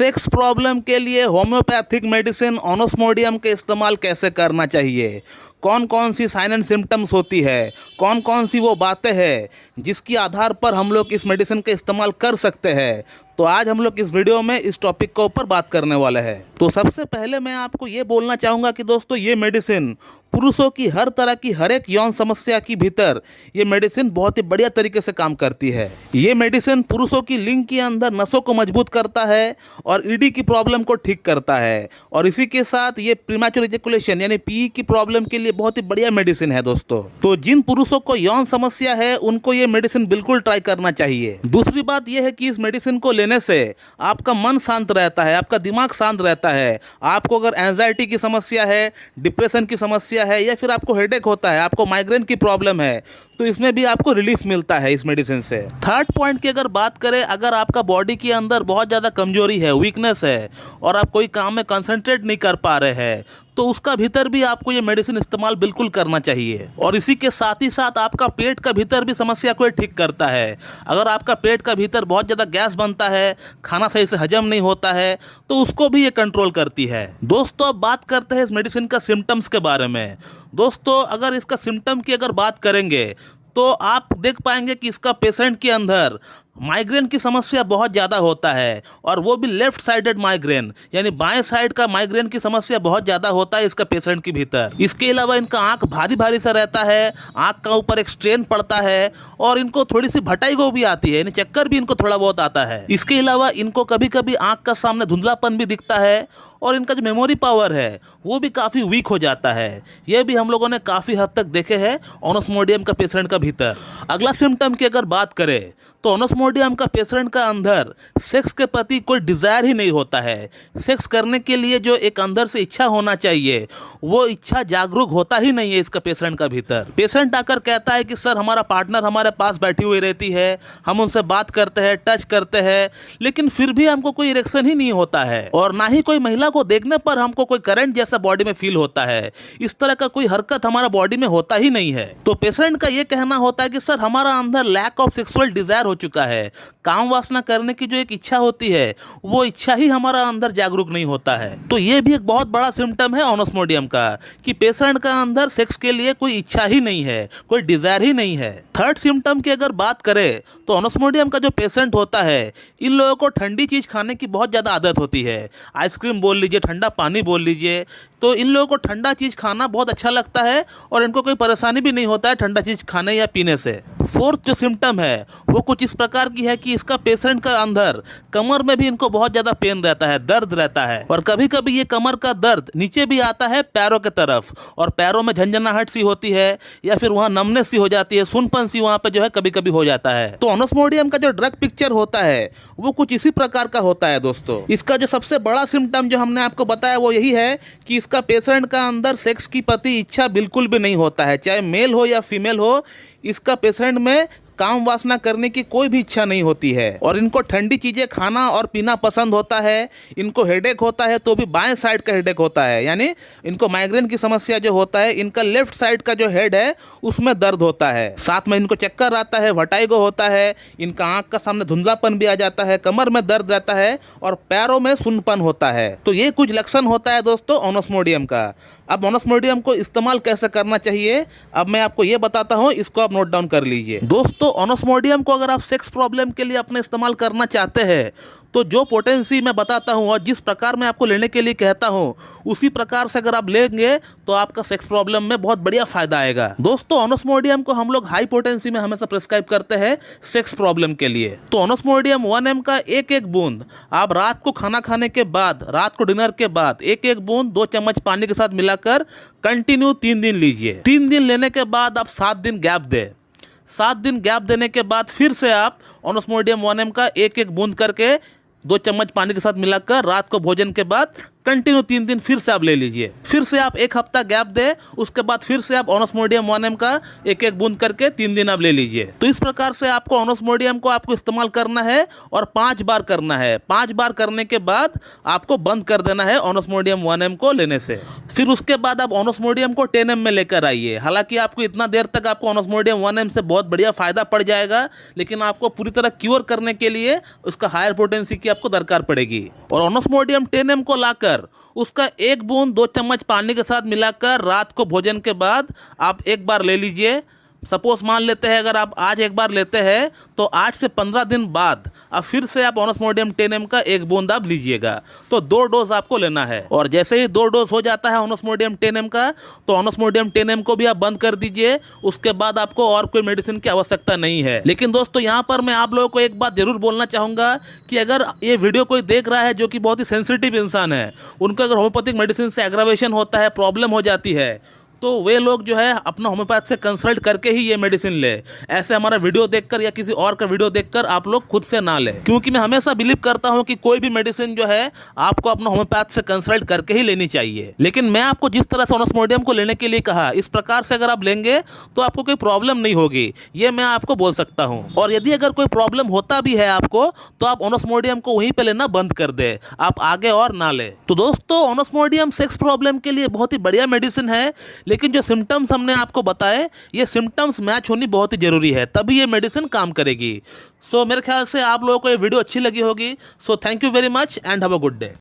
Sex problem के लिए homeopathic medicine ऑनोस्मोडियम के इस्तेमाल कैसे करना चाहिए, कौन कौन सी साइन एंड सिम्टम्स होती है, कौन कौन सी वो बातें हैं जिसके आधार पर हम लोग इस मेडिसिन का इस्तेमाल कर सकते हैं। तो आज हम लोग इस वीडियो में इस टॉपिक के ऊपर बात करने वाले हैं। तो सबसे पहले मैं आपको ये बोलना चाहूँगा कि दोस्तों ये मेडिसिन पुरुषों की हर तरह की हर एक यौन समस्या की भीतर ये मेडिसिन बहुत ही बढ़िया तरीके से काम करती है। ये मेडिसिन पुरुषों की लिंग के अंदर नसों को मजबूत करता है और ईडी की प्रॉब्लम को ठीक करता है, और इसी के साथ ये प्रीमैच्योर इजैकुलेशन यानी पी की प्रॉब्लम के लिए बहुत ही बढ़िया मेडिसिन है दोस्तों। तो जिन पुरुषों को यौन समस्या है उनको ये मेडिसिन बिल्कुल ट्राई करना चाहिए। दूसरी बात यह है कि इस मेडिसिन को लेने से आपका मन शांत रहता है, आपका दिमाग शांत रहता है। आपको अगर एंजाइटी की समस्या है, डिप्रेशन की समस्या है, या फिर आपको हेडेक होता है, आपको माइग्रेन की प्रॉब्लम है, तो इसमें भी आपको रिलीफ मिलता है इस मेडिसिन से। थर्ड पॉइंट की अगर बात करें, अगर आपका बॉडी के अंदर बहुत ज़्यादा कमजोरी है, वीकनेस है, और आप कोई काम में कंसंट्रेट नहीं कर पा रहे हैं, तो उसका भीतर भी आपको ये मेडिसिन इस्तेमाल बिल्कुल करना चाहिए। और इसी के साथ ही साथ आपका पेट का भीतर भी समस्या को ठीक करता है। अगर आपका पेट का भीतर बहुत ज़्यादा गैस बनता है, खाना सही से हजम नहीं होता है, तो उसको भी ये कंट्रोल करती है। दोस्तों अब बात करते हैं इस मेडिसिन का सिम्टम्स के बारे में। दोस्तों अगर इसका सिम्टम की अगर बात करेंगे तो आप देख पाएंगे कि इसका पेशेंट के अंदर माइग्रेन की समस्या बहुत ज़्यादा होता है, और वो भी लेफ्ट साइडेड माइग्रेन यानी बाएं साइड का माइग्रेन की समस्या बहुत ज़्यादा होता है इसका पेशेंट के भीतर। इसके अलावा इनका आंख भारी भारी सा रहता है, आंख का ऊपर एक स्ट्रेन पड़ता है, और इनको थोड़ी सी भटाई को भी आती है, यानी चक्कर भी इनको थोड़ा बहुत आता है। इसके अलावा इनको कभी कभी आंख का सामने धुंधलापन भी दिखता है, और इनका जो मेमोरी पावर है वो भी काफ़ी वीक हो जाता है। यह भी हम लोगों ने काफ़ी हद तक देखे हैं ऑनोस्मोडियम का पेशेंट का भीतर। अगला सिम्टम की अगर बात करें तो ऑनोस्मोडियम का पेशेंट का अंदर सेक्स के प्रति कोई डिज़ायर ही नहीं होता है। सेक्स करने के लिए जो एक अंदर से इच्छा होना चाहिए वो इच्छा जागरूक होता ही नहीं है इसका पेशेंट का भीतर। पेशेंट आकर कहता है कि सर हमारा पार्टनर हमारे पास बैठी हुई रहती है, हम उनसे बात करते हैं, टच करते हैं, लेकिन फिर भी हमको कोई इरेक्शन ही नहीं होता है, और ना ही कोई महिला को देखने पर हमको कोई करंट जैसा बॉडी में फील होता है। इस तरह का कोई हरकत हमारा बॉडी में होता ही नहीं है। तो पेशेंट का ये कहना होता है कि सर हमारा अंदर लैक ऑफ सेक्सुअल डिजायर हो चुका है, काम वासना करने की जो एक इच्छा होती है वो इच्छा ही हमारा अंदर जागरूक नहीं होता है। तो ये भी एक बहुत बड़ा सिम्टम है ऑनोस्मोडियम का कि पेशेंट का अंदर सेक्स के लिए कोई इच्छा ही नहीं है, कोई डिजायर ही नहीं है। थर्ड सिम्टम की अगर बात करें तो ऑनोस्मोडियम का जो पेशेंट होता है इन लोगों को ठंडी चीज खाने की बहुत ज्यादा आदत होती है। आइसक्रीम बोल लीजिए, ठंडा पानी बोल लीजिए, तो इन लोगों को ठंडा चीज़ खाना बहुत अच्छा लगता है, और इनको कोई परेशानी भी नहीं होता है ठंडा चीज़ खाने या पीने से। फोर्थ जो सिम्टम है वो कुछ इस प्रकार की है कि इसका पेशेंट का अंदर कमर में भी इनको बहुत ज़्यादा पेन रहता है, दर्द रहता है, और कभी कभी ये कमर का दर्द नीचे भी आता है पैरों की तरफ, और पैरों में झंझनाहट सी होती है, या फिर वहाँ नमनेस सी हो जाती है, सुनपन सी वहाँ पे जो है कभी कभी हो जाता है। तो ऑनोस्मोडियम का जो ड्रग पिक्चर होता है वो कुछ इसी प्रकार का होता है दोस्तों। इसका जो सबसे बड़ा सिम्टम जो हमने आपको बताया वो यही है कि इसका पेशेंट का अंदर सेक्स की प्रति इच्छा बिल्कुल भी नहीं होता है, चाहे मेल हो या फीमेल हो। इसका पेशेंट में काम वासना करने की कोई भी इच्छा नहीं होती है, और इनको ठंडी चीज़ें खाना और पीना पसंद होता है। इनको हेडेक होता है तो भी बाएं साइड का हेडेक होता है, यानी इनको माइग्रेन की समस्या जो होता है इनका लेफ्ट साइड का जो हेड है उसमें दर्द होता है, साथ में इनको चक्कर आता है, वर्टिगो होता है, इनका आंख का सामने धुंधलापन भी आ जाता है, कमर में दर्द रहता है, और पैरों में सुन्नपन होता है। तो ये कुछ लक्षण होता है दोस्तों ऑनोस्मोडियम का। अब ऑनोस्मोडियम को इस्तेमाल कैसे करना चाहिए अब मैं आपको ये बताता हूँ, इसको आप नोट डाउन कर लीजिए। दोस्तों ऑनोस्मोडियम को अगर आप सेक्स प्रॉब्लम के लिए अपने इस्तेमाल करना चाहते हैं तो जो पोटेंसी मैं बताता हूँ और जिस प्रकार मैं आपको लेने के लिए कहता हूँ उसी प्रकार से अगर आप लेंगे तो आपका सेक्स प्रॉब्लम में बहुत बढ़िया फायदा आएगा। दोस्तों ऑनोस्मोडियम को हम लोग हाई पोटेंसी में हमेशा प्रिस्क्राइब करते हैं सेक्स प्रॉब्लम के लिए। तो ऑनोस्मोडियम 1 mg का एक एक बूंद आप रात को खाना खाने के बाद, रात को डिनर के बाद एक एक बूंद 2 चम्मच पानी के साथ मिलाकर कंटिन्यू 3 दिन लीजिए। 3 दिन लेने के बाद आप 7 दिन गैप दें। 7 दिन गैप देने के बाद फिर से आप ऑनोस्मोडियम 1 mg का एक एक बूंद करके 2 चम्मच पानी के साथ मिलाकर रात को भोजन के बाद कंटिन्यू 3 दिन फिर से आप ले लीजिए। फिर से आप 1 हफ्ता गैप दे, उसके बाद फिर से आप ऑनोस्मोडियम 1M का 1-1 बूंद करके 3 दिन आप ले लीजिए। तो इस प्रकार से आपको ऑनोस्मोडियम को आपको इस्तेमाल करना है और 5 बार करना है। 5 बार करने के बाद आपको बंद कर देना है ऑनोस्मोडियम 1M को लेने से। फिर उसके बाद आप ऑनोस्मोडियम को 10M में लेकर आइए। हालांकि आपको इतना देर तक आपको ऑनोस्मोडियम 1M से बहुत बढ़िया फायदा पड़ जाएगा, लेकिन आपको पूरी तरह क्योर करने के लिए उसका हायर पोटेंसी की आपको दरकार पड़ेगी। और ऑनोस्मोडियम 10M को लाकर उसका 1 बूंद 2 चम्मच पानी के साथ मिलाकर रात को भोजन के बाद आप 1 बार ले लीजिए। सपोज मान लेते हैं अगर आप आज 1 बार लेते हैं तो 8 से 15 दिन बाद अब फिर से आप ऑनोस्मोडियम 10M का 1 बूंद आप लीजिएगा। तो 2 डोज आपको लेना है। और जैसे ही 2 डोज हो जाता है ऑनोस्मोडियम 10M का, तो ऑनोस्मोडियम 10M को भी आप बंद कर दीजिए। उसके बाद आपको और कोई मेडिसिन की आवश्यकता नहीं है। लेकिन दोस्तों यहाँ पर मैं आप लोगों को एक बात जरूर बोलना चाहूँगा कि अगर ये वीडियो कोई देख रहा है जो कि बहुत ही सेंसिटिव इंसान है, उनको अगर होम्योपैथिक मेडिसिन से एग्रावेशन होता है, प्रॉब्लम हो जाती है, तो वे लोग जो है अपना होम्योपैथ से कंसल्ट करके ही ये मेडिसिन ले। ऐसे हमारा वीडियो देखकर या किसी और का वीडियो देखकर आप लोग खुद से ना लें, क्योंकि मैं हमेशा बिलीव करता हूं कि कोई भी मेडिसिन जो है आपको अपना होम्योपैथ से कंसल्ट करके ही लेनी चाहिए। लेकिन मैं आपको जिस तरह से ऑनोस्मोडियम को लेने के लिए कहा, इस प्रकार से अगर आप लेंगे तो आपको कोई प्रॉब्लम नहीं होगी, ये मैं आपको बोल सकता हूँ। और यदि अगर कोई प्रॉब्लम होता भी है आपको, तो आप ऑनोस्मोडियम को वहीं पर लेना बंद कर दे, आप आगे और ना ले। तो दोस्तों ऑनोस्मोडियम सेक्स प्रॉब्लम के लिए बहुत ही बढ़िया मेडिसिन है, लेकिन जो सिम्टम्स हमने आपको बताए, ये सिम्टम्स मैच होनी बहुत ही जरूरी है, तभी ये मेडिसिन काम करेगी। सो मेरे ख्याल से आप लोगों को ये वीडियो अच्छी लगी होगी। So thank you very much and have a good day.